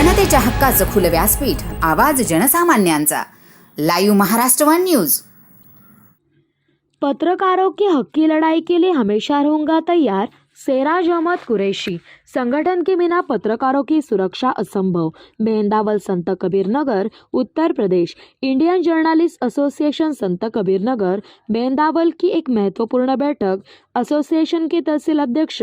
जनतेच्या हक्काचं खुलं व्यासपीठ, आवाज जनसामान्यांचा. Live Maharashtra one news. पत्रकारों की हक की लड़ाई के लिए हमेशा रहूंगा तैयार. सेराज अहमद कुरैशी. संगठन के बिना पत्रकारों की सुरक्षा असंभव. मेहंदावल, संत Kabir Nagar, Uttar Pradesh. Indian journalist association संत कबीर नगर मेहंदावल की एक महत्वपूर्ण बैठक एसोसिएशन के तहसील अध्यक्ष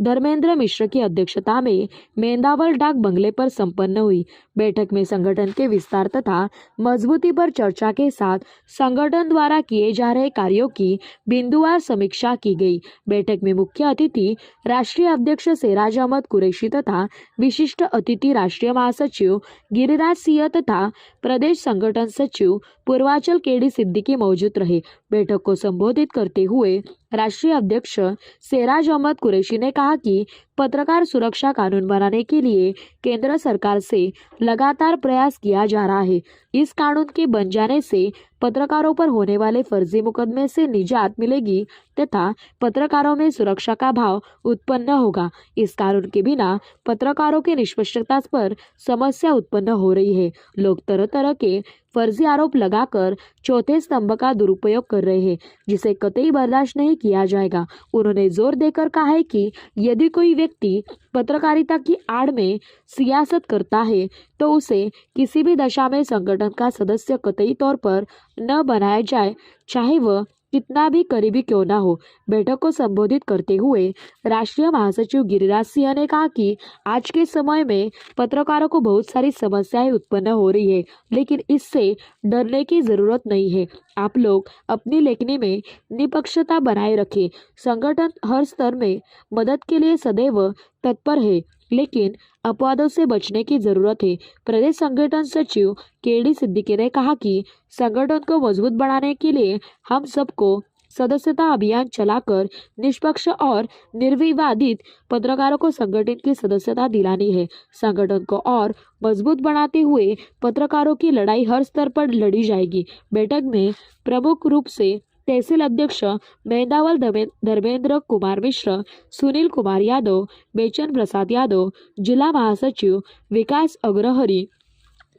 धर्मेंद्र मिश्र की अध्यक्षता में मेहंदावल डाक बंगले पर संपन्न हुई. बैठक में संगठन के विस्तार तथा मजबूती पर चर्चा के साथ संगठन द्वारा किए जा रहे कार्यों की बिंदुवार समीक्षा की गई. बैठक में मुख्य अतिथि राष्ट्रीय अध्यक्ष सेराज अहमद कुरैशी तथा विशिष्ट अतिथि राष्ट्रीय महासचिव गिरिराज सिंह तथा प्रदेश संगठन सचिव पूर्वांचल केडी सिद्दीकी मौजूद रहे. बैठक को संबोधित करते हुए राष्ट्रीय अध्यक्ष सेराज अहमद कुरैशी ने कहा कि पत्रकार सुरक्षा कानून बनाने के लिए केंद्र सरकार से लगातार प्रयास किया जा रहा है. इस कानून के बन जाने से पत्रकारों पर होने वाले फर्जी मुकदमे से निजात मिलेगी तथा पत्रकारों में सुरक्षा का भाव उत्पन्न होगा. इस कानून के बिना पत्रकारों की निष्पक्षता पर समस्या उत्पन्न हो रही है. लोग तरह तरह के फर्जी आरोप लगाकर चौथे स्तंभ का दुरुपयोग कर रहे हैं, जिसे कतई बर्दाश्त नहीं किया जाएगा. उन्होंने जोर देकर कहा है कि यदि कोई व्यक्ति पत्रकारिता की आड़ में सियासत करता है तो उसे किसी भी दशा में संगठन का सदस्य कतई तौर पर न बनाया जाए, चाहे वह कितना भी करीबी क्यों ना हो. बैठक को संबोधित करते हुए राष्ट्रीय महासचिव गिरिराज सिंह ने कहा कि आज के समय में पत्रकारों को बहुत सारी समस्याएं उत्पन्न हो रही है, लेकिन इससे डरने की जरूरत नहीं है. आप लोग अपनी लेखनी में निष्पक्षता बनाए रखें. संगठन हर स्तर में मदद के लिए सदैव तत्पर है, लेकिन अपवादों से बचने की जरूरत है. प्रदेश संगठन सचिव केडी सिद्दीकी ने कहा कि संगठन को मजबूत बनाने के लिए हम सबको सदस्यता अभियान चलाकर निष्पक्ष और निर्विवादित पत्रकारों को संगठन की सदस्यता दिलानी है. संगठन को और मजबूत बनाते हुए पत्रकारों की लड़ाई हर स्तर पर लड़ी जाएगी. बैठक में प्रमुख रूप से तहसील अध्यक्ष मेहंदावल धर्मेंद्र कुमार मिश्र, सुनील कुमार यादव, बेचन प्रसाद यादव, जिला महासचिव विकास अग्रहरी,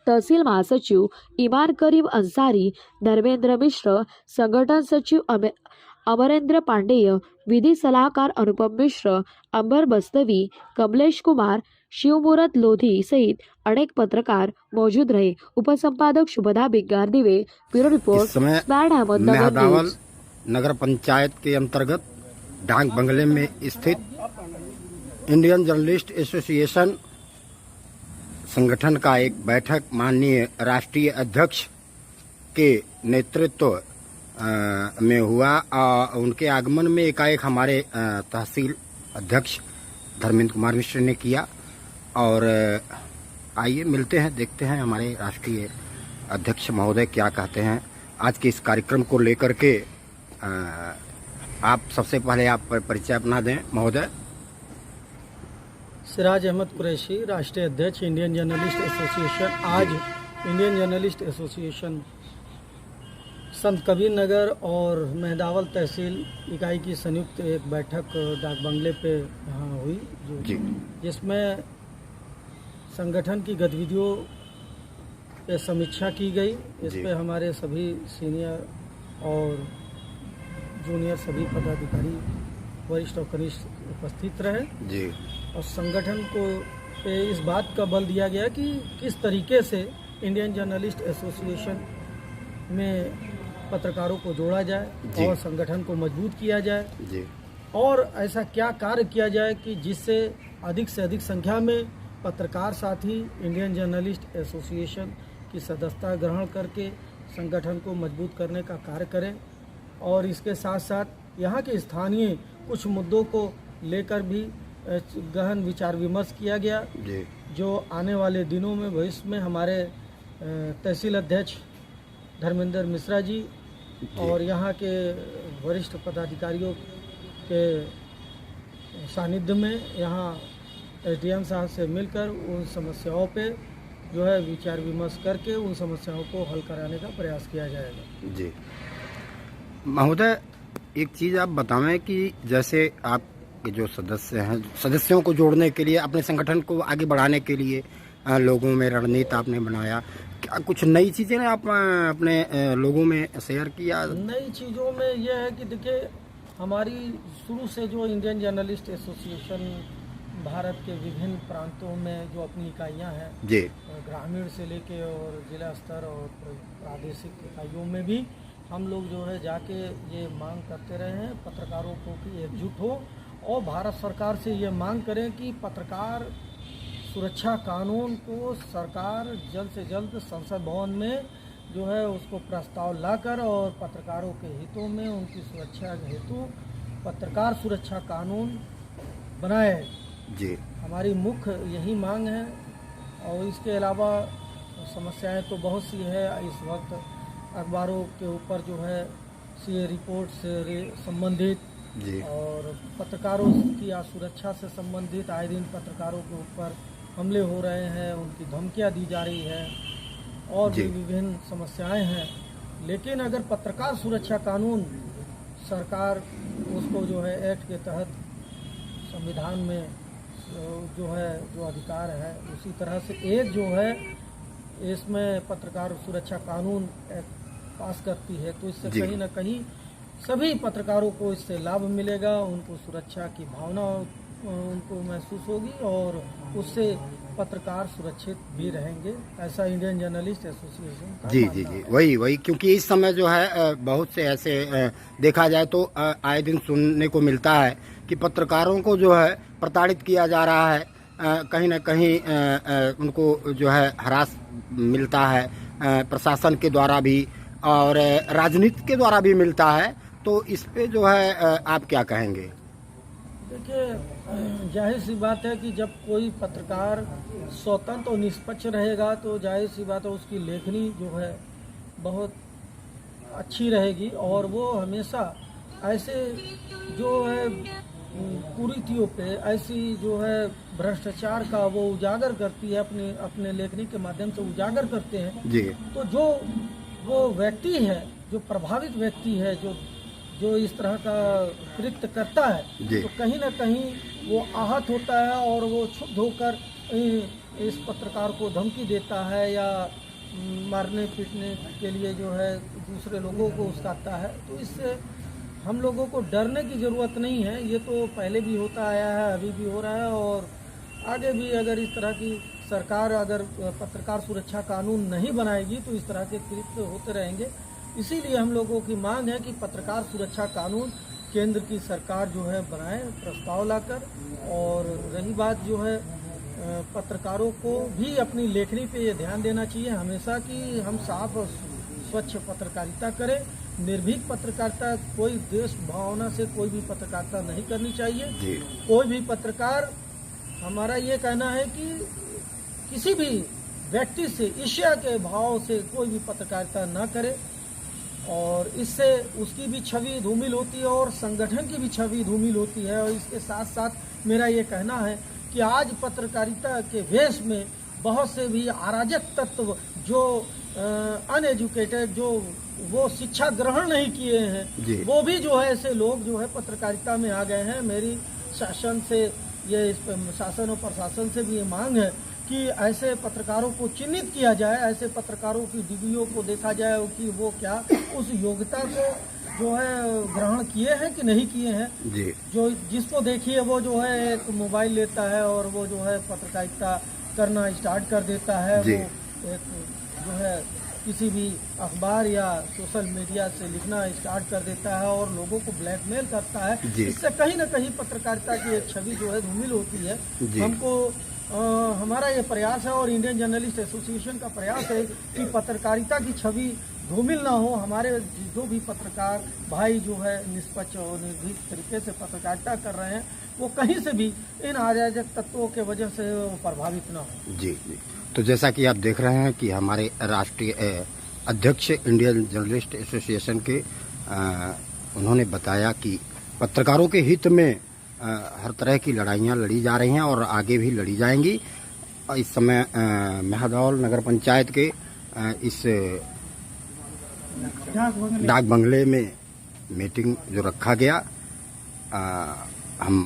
तहसील महासचिव ईमान करीम अंसारी, धर्मेंद्र मिश्र, संगठन सचिव अमरेंद्र पांडेय, विधि सलाहकार अनुपम मिश्र, अंबर बस्तवी, कमलेश कुमार, शिवमूर्त लोधी सहित अनेक पत्रकार मौजूद रहे. उपसंपादक शुभदा बिग्गार दिवे, ब्यूरो रिपोर्ट, स्मार्ट अहमदनगर मेहंदावल नगर पंचायत के अंतर्गत डाक बंगले में स्थित इंडियन जर्नलिस्ट एसोसिएशन संगठन का एक बैठक माननीय राष्ट्रीय अध्यक्ष के नेतृत्व में हुआ. उनके आगमन में एकाएक हमारे तहसील अध्यक्ष धर्मेंद्र कुमार मिश्र ने किया. और आइए मिलते हैं, देखते हैं हमारे राष्ट्रीय अध्यक्ष महोदय क्या कहते हैं आज के इस कार्यक्रम को लेकर के. आप सबसे पहले आप परिचय अपना दें महोदय. सेराज अहमद कुरैशी, राष्ट्रीय अध्यक्ष इंडियन जर्नलिस्ट एसोसिएशन. आज इंडियन जर्नलिस्ट एसोसिएशन संत कबीर नगर और मेहंदावल तहसील इकाई की संयुक्त एक बैठक डाक बंगले पे यहाँ हुई, जिसमें संगठन की गतिविधियों पे समीक्षा की गई. इस पे हमारे सभी सीनियर और जूनियर सभी पदाधिकारी, वरिष्ठ और कनिष्ठ उपस्थित रहे जी. और संगठन को पे इस बात का बल दिया गया कि किस तरीके से इंडियन जर्नलिस्ट एसोसिएशन में पत्रकारों को जोड़ा जाए और संगठन को मजबूत किया जाए जी. और ऐसा क्या कार्य किया जाए कि जिससे अधिक से अधिक संख्या में पत्रकार साथी इंडियन जर्नलिस्ट एसोसिएशन की सदस्यता ग्रहण करके संगठन को मजबूत करने का कार्य करें. और इसके साथ साथ यहाँ के स्थानीय कुछ मुद्दों को लेकर भी गहन विचार विमर्श किया गया जी. जो आने वाले दिनों में भविष्य में हमारे तहसील अध्यक्ष धर्मेंद्र मिश्रा जी और यहाँ के वरिष्ठ पदाधिकारियों के सानिध्य में यहाँ एसडीएम साहब से मिलकर उन समस्याओं पे जो है विचार विमर्श करके उन समस्याओं को हल कराने का प्रयास किया जाएगा जी. महोदय, एक चीज़ आप बतावें कि जैसे आप के जो सदस्य हैं, सदस्यों को जोड़ने के लिए, अपने संगठन को आगे बढ़ाने के लिए लोगों में रणनीति आपने बनाया, क्या कुछ नई चीज़ें आप अपने लोगों में शेयर किया? नई चीज़ों में यह है कि देखिए, हमारी शुरू से जो इंडियन जर्नलिस्ट एसोसिएशन भारत के विभिन्न प्रांतों में जो अपनी इकाइयां हैं, जी ग्रामीण से लेके और जिला स्तर और प्रादेशिक इकाइयों में भी हम लोग जो है जाके ये मांग करते रहे हैं पत्रकारों को कि एकजुट हो और भारत सरकार से ये मांग करें कि पत्रकार सुरक्षा कानून को सरकार जल्द से जल्द संसद भवन में जो है उसको प्रस्ताव लाकर और पत्रकारों के हितों में उनकी सुरक्षा के हेतु पत्रकार सुरक्षा कानून बनाए। जी हमारी मुख्य यही मांग है। और इसके अलावा समस्याएं तो बहुत सी है। इस वक्त अखबारों के ऊपर जो है सीए रिपोर्ट से संबंधित जी और पत्रकारों की सुरक्षा से संबंधित आए दिन पत्रकारों के ऊपर हमले हो रहे हैं, उनकी धमकियां दी जा रही है और भी विभिन्न समस्याएं हैं। लेकिन अगर पत्रकार सुरक्षा कानून सरकार उसको जो है एक्ट के तहत संविधान में जो है जो अधिकार है उसी तरह से एक जो है इसमें पत्रकार सुरक्षा कानून पास करती है, तो इससे कहीं ना कहीं सभी पत्रकारों को इससे लाभ मिलेगा, उनको सुरक्षा की भावना उनको महसूस होगी और उससे पत्रकार सुरक्षित भी रहेंगे। ऐसा इंडियन जर्नलिस्ट एसोसिएशन का जी मानना जी जी है। वही क्योंकि इस समय जो है बहुत से ऐसे देखा जाए तो आए दिन सुनने को मिलता है कि पत्रकारों को जो है प्रताड़ित किया जा रहा है, कहीं ना कहीं उनको जो है हरास मिलता है प्रशासन के द्वारा भी और राजनीति के द्वारा भी मिलता है। तो इस पे जो है आप क्या कहेंगे? देखिए, जाहिर सी बात है कि जब कोई पत्रकार स्वतंत्र और निष्पक्ष रहेगा तो जाहिर सी बात है उसकी लेखनी जो है बहुत अच्छी रहेगी और वो हमेशा ऐसे जो है कुरीतियों पे ऐसी जो है भ्रष्टाचार का वो उजागर करती है, अपने लेखनी के माध्यम से उजागर करते हैं जी तो जो वो व्यक्ति है, जो प्रभावित व्यक्ति है, जो इस तरह का कृत्य करता है तो कहीं ना कहीं वो आहत होता है और वो क्षुब्ध होकर इस पत्रकार को धमकी देता है या मारने पीटने के लिए जो है दूसरे लोगों को उकसाता है। तो इससे हम लोगों को डरने की ज़रूरत नहीं है। ये तो पहले भी होता आया है, अभी भी हो रहा है और आगे भी अगर इस तरह की सरकार अगर पत्रकार सुरक्षा कानून नहीं बनाएगी तो इस तरह के कृत्य होते रहेंगे। इसीलिए हम लोगों की मांग है कि पत्रकार सुरक्षा कानून केंद्र की सरकार जो है बनाए प्रस्ताव लाकर। और रही बात जो है पत्रकारों को भी अपनी लेखनी पे ये ध्यान देना चाहिए हमेशा कि हम साफ और स्वच्छ पत्रकारिता करें, निर्भीक पत्रकारिता, कोई देश भावना से कोई भी पत्रकारिता नहीं करनी चाहिए। कोई भी पत्रकार, हमारा ये कहना है कि किसी भी व्यक्ति से ईर्ष्या के भाव से कोई भी पत्रकारिता न करे और इससे उसकी भी छवि धूमिल होती है और संगठन की भी छवि धूमिल होती है। और इसके साथ साथ मेरा ये कहना है कि आज पत्रकारिता के वेश में बहुत से भी अराजक तत्व जो अनएजुकेटेड, जो वो शिक्षा ग्रहण नहीं किए हैं, वो भी जो है ऐसे लोग जो है पत्रकारिता में आ गए हैं। मेरी शासन से ये शासन और प्रशासन से भी ये मांग है कि ऐसे पत्रकारों को चिन्हित किया जाए, ऐसे पत्रकारों की डिग्रियों को देखा जाए कि वो क्या उस योग्यता को जो है ग्रहण किए हैं कि नहीं किए हैं। जो जिसको देखिए वो जो है एक मोबाइल लेता है और वो जो है पत्रकारिता करना स्टार्ट कर देता है। वो एक जो है किसी भी अखबार या सोशल मीडिया से लिखना स्टार्ट कर देता है और लोगों को ब्लैकमेल करता है। इससे कहीं ना कहीं पत्रकारिता की एक छवि जो है धूमिल होती है। हमको हमारा ये प्रयास है और इंडियन जर्नलिस्ट एसोसिएशन का प्रयास है कि पत्रकारिता की छवि धूमिल ना हो। हमारे जो भी पत्रकार भाई जो है निष्पक्ष और निर्भीक तरीके से पत्रकारिता कर रहे हैं वो कहीं से भी इन अराजक तत्वों के वजह से प्रभावित ना हो। जी। तो जैसा कि आप देख रहे हैं कि हमारे राष्ट्रीय अध्यक्ष इंडियन जर्नलिस्ट एसोसिएशन के उन्होंने बताया कि पत्रकारों के हित में हर तरह की लड़ाइयाँ लड़ी जा रही हैं और आगे भी लड़ी जाएंगी। इस समय मेहदौल नगर पंचायत के इस डाक बंगले में मीटिंग जो रखा गया, हम